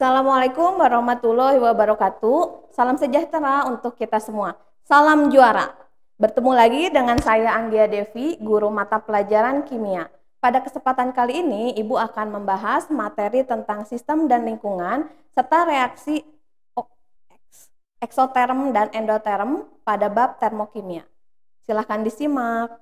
Assalamualaikum warahmatullahi wabarakatuh. Salam sejahtera untuk kita semua. Salam juara. Bertemu lagi dengan saya Anggia Devi, guru mata pelajaran kimia. Pada kesempatan kali ini, Ibu akan membahas materi tentang sistem dan lingkungan serta reaksi eksoterm dan endoterm pada bab termokimia. Silahkan disimak.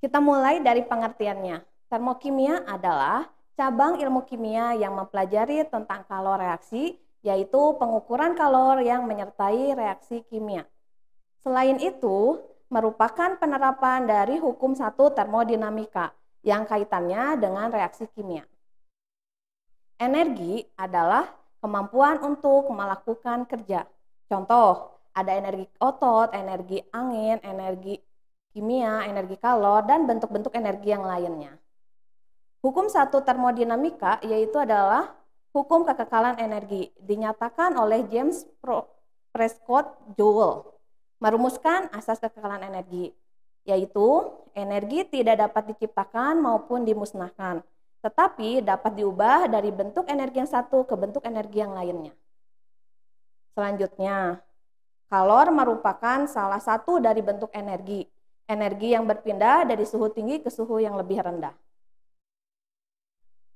Kita mulai dari pengertiannya. Termokimia adalah cabang ilmu kimia yang mempelajari tentang kalor reaksi, yaitu pengukuran kalor yang menyertai reaksi kimia. Selain itu, merupakan penerapan dari hukum 1 termodinamika yang kaitannya dengan reaksi kimia. Energi adalah kemampuan untuk melakukan kerja. Contoh, ada energi otot, energi angin, energi kimia, energi kalor, dan bentuk-bentuk energi yang lainnya. Hukum 1 termodinamika yaitu adalah hukum kekekalan energi, dinyatakan oleh James Prescott Joule, merumuskan asas kekekalan energi, yaitu energi tidak dapat diciptakan maupun dimusnahkan, tetapi dapat diubah dari bentuk energi yang satu ke bentuk energi yang lainnya. Selanjutnya, kalor merupakan salah satu dari bentuk energi yang berpindah dari suhu tinggi ke suhu yang lebih rendah.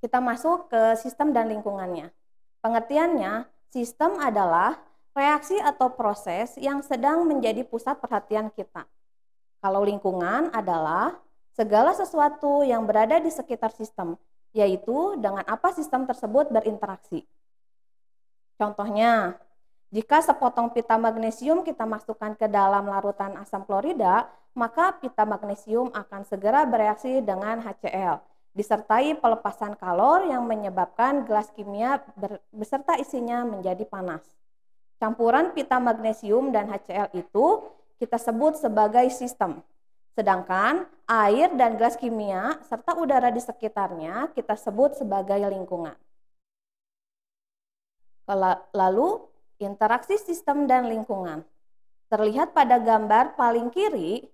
Kita masuk ke sistem dan lingkungannya. Pengertiannya, sistem adalah reaksi atau proses yang sedang menjadi pusat perhatian kita. Kalau lingkungan adalah segala sesuatu yang berada di sekitar sistem, yaitu dengan apa sistem tersebut berinteraksi. Contohnya, jika sepotong pita magnesium kita masukkan ke dalam larutan asam klorida, maka pita magnesium akan segera bereaksi dengan HCl, disertai pelepasan kalor yang menyebabkan gelas kimia beserta isinya menjadi panas. Campuran pita magnesium dan HCl itu kita sebut sebagai sistem. Sedangkan air dan gas kimia serta udara di sekitarnya kita sebut sebagai lingkungan. Lalu, interaksi sistem dan lingkungan. Terlihat pada gambar paling kiri,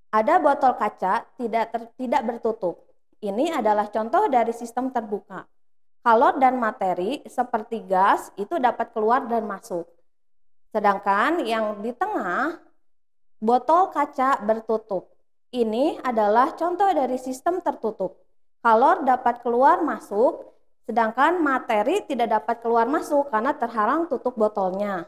ada botol kaca tidak bertutup. Ini adalah contoh dari sistem terbuka. Kalor dan materi seperti gas itu dapat keluar dan masuk. Sedangkan yang di tengah, botol kaca bertutup. Ini adalah contoh dari sistem tertutup. Kalor dapat keluar masuk, sedangkan materi tidak dapat keluar masuk karena terhalang tutup botolnya.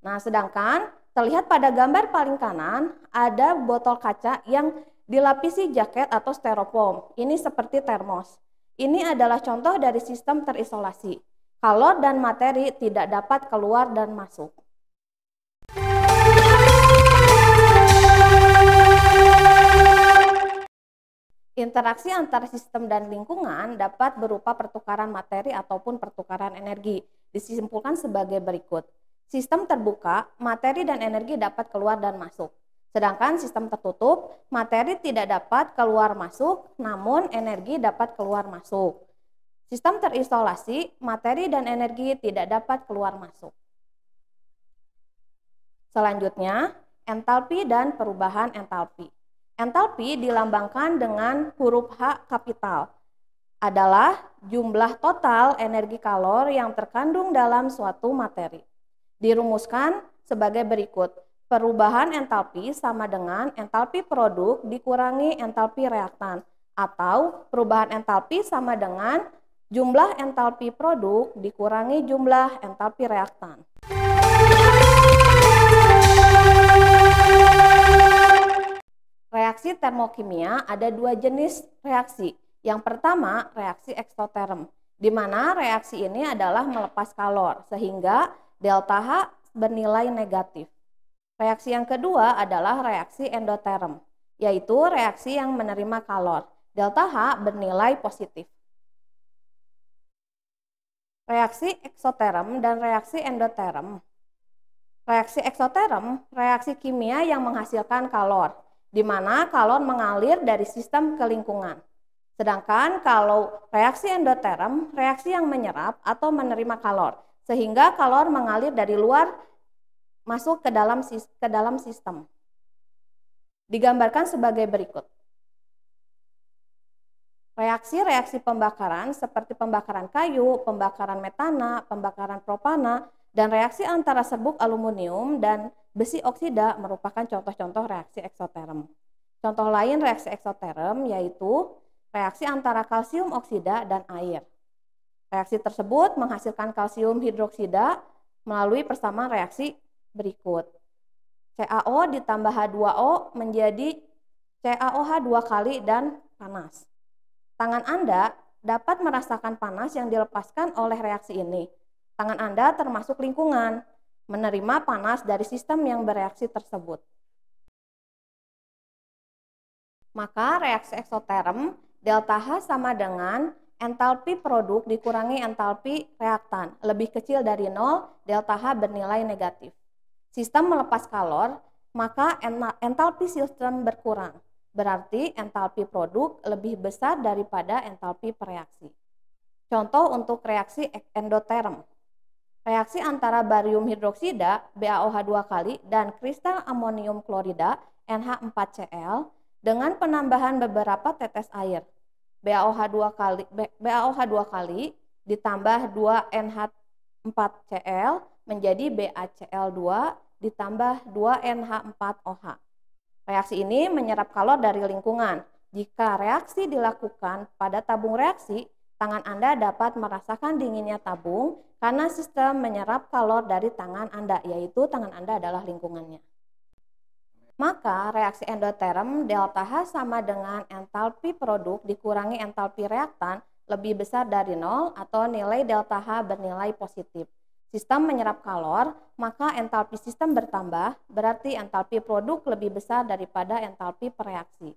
Nah, sedangkan terlihat pada gambar paling kanan ada botol kaca yang dilapisi jaket atau styrofoam. Ini seperti termos. Ini adalah contoh dari sistem terisolasi. Kalor dan materi tidak dapat keluar dan masuk. Interaksi antara sistem dan lingkungan dapat berupa pertukaran materi ataupun pertukaran energi. Disimpulkan sebagai berikut. Sistem terbuka, materi dan energi dapat keluar dan masuk. Sedangkan sistem tertutup, materi tidak dapat keluar masuk, namun energi dapat keluar masuk. Sistem terisolasi, materi dan energi tidak dapat keluar masuk. Selanjutnya, entalpi dan perubahan entalpi. Entalpi dilambangkan dengan huruf H kapital. Adalah jumlah total energi kalor yang terkandung dalam suatu materi. Dirumuskan sebagai berikut. Perubahan entalpi sama dengan entalpi produk dikurangi entalpi reaktan. Atau perubahan entalpi sama dengan jumlah entalpi produk dikurangi jumlah entalpi reaktan. Reaksi termokimia ada dua jenis reaksi. Yang pertama, reaksi eksoterm, di mana reaksi ini adalah melepas kalor, sehingga delta H bernilai negatif. Reaksi yang kedua adalah reaksi endoterm, yaitu reaksi yang menerima kalor, delta H bernilai positif. Reaksi eksoterm dan reaksi endoterm. Reaksi eksoterm, reaksi kimia yang menghasilkan kalor, di mana kalor mengalir dari sistem ke lingkungan. Sedangkan kalau reaksi endoterm, reaksi yang menyerap atau menerima kalor, sehingga kalor mengalir dari luar masuk ke dalam sistem. Digambarkan sebagai berikut. Reaksi-reaksi pembakaran seperti pembakaran kayu, pembakaran metana, pembakaran propana, dan reaksi antara serbuk aluminium dan besi oksida merupakan contoh-contoh reaksi eksoterm. Contoh lain reaksi eksoterm yaitu reaksi antara kalsium oksida dan air. Reaksi tersebut menghasilkan kalsium hidroksida melalui persamaan reaksi berikut. CaO ditambah H2O menjadi CaOH 2 kali dan panas. Tangan Anda dapat merasakan panas yang dilepaskan oleh reaksi ini. Tangan Anda termasuk lingkungan, menerima panas dari sistem yang bereaksi tersebut. Maka reaksi eksoterm delta H sama dengan entalpi produk dikurangi entalpi reaktan. Lebih kecil dari 0, delta H bernilai negatif. Sistem melepas kalor, maka entalpi sistem berkurang. Berarti entalpi produk lebih besar daripada entalpi pereaksi. Contoh untuk reaksi endoterm. Reaksi antara barium hidroksida BaOH 2 kali dan kristal amonium klorida NH4Cl dengan penambahan beberapa tetes air. BaOH 2 kali ditambah 2NH4Cl menjadi BaCl2 ditambah 2NH4OH. Reaksi ini menyerap kalor dari lingkungan. Jika reaksi dilakukan pada tabung reaksi, tangan Anda dapat merasakan dinginnya tabung karena sistem menyerap kalor dari tangan Anda, yaitu tangan Anda adalah lingkungannya. Maka reaksi endoterm delta H sama dengan entalpi produk dikurangi entalpi reaktan lebih besar dari 0 atau nilai delta H bernilai positif. Sistem menyerap kalor, maka entalpi sistem bertambah, berarti entalpi produk lebih besar daripada entalpi pereaksi.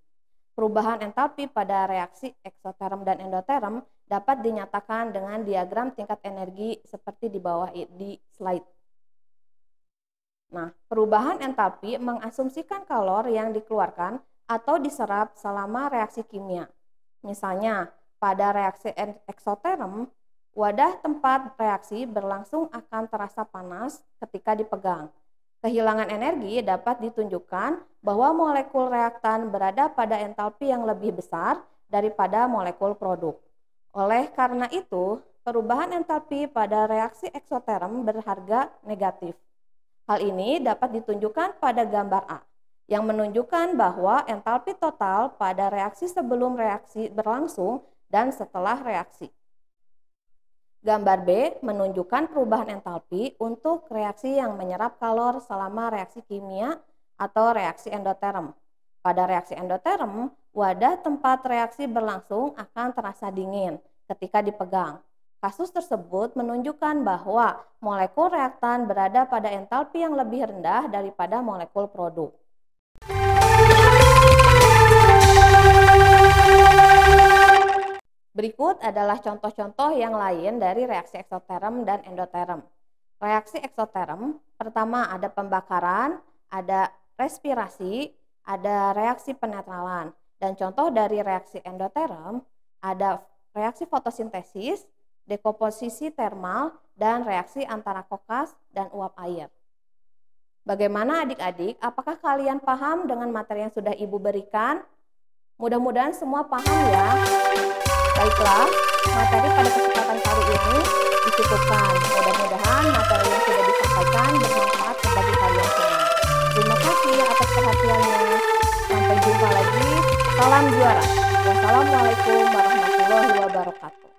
Perubahan entalpi pada reaksi eksoterm dan endoterm dapat dinyatakan dengan diagram tingkat energi seperti di bawah di slide. Nah, perubahan entalpi mengasumsikan kalor yang dikeluarkan atau diserap selama reaksi kimia. Misalnya, pada reaksi eksoterm, wadah tempat reaksi berlangsung akan terasa panas ketika dipegang. Kehilangan energi dapat ditunjukkan bahwa molekul reaktan berada pada entalpi yang lebih besar daripada molekul produk. Oleh karena itu, perubahan entalpi pada reaksi eksoterm berharga negatif. Hal ini dapat ditunjukkan pada gambar A, yang menunjukkan bahwa entalpi total pada reaksi sebelum reaksi berlangsung dan setelah reaksi. Gambar B menunjukkan perubahan entalpi untuk reaksi yang menyerap kalor selama reaksi kimia atau reaksi endoterm. Pada reaksi endoterm, wadah tempat reaksi berlangsung akan terasa dingin ketika dipegang. Kasus tersebut menunjukkan bahwa molekul reaktan berada pada entalpi yang lebih rendah daripada molekul produk. Berikut adalah contoh-contoh yang lain dari reaksi eksoterm dan endoterm. Reaksi eksoterm, pertama ada pembakaran, ada respirasi, ada reaksi penetralan. Dan contoh dari reaksi endoterm, ada reaksi fotosintesis, dekomposisi termal, dan reaksi antara kokas dan uap air. Bagaimana adik-adik? Apakah kalian paham dengan materi yang sudah Ibu berikan? Mudah-mudahan semua paham ya. Baiklah, materi pada kesempatan kali ini dicukupkan. Mudah-mudahan materi yang sudah disampaikan bermanfaat bagi kalian semua. Terima kasih atas perhatiannya. Sampai jumpa lagi. Salam juara. Wassalamualaikum warahmatullahi wabarakatuh.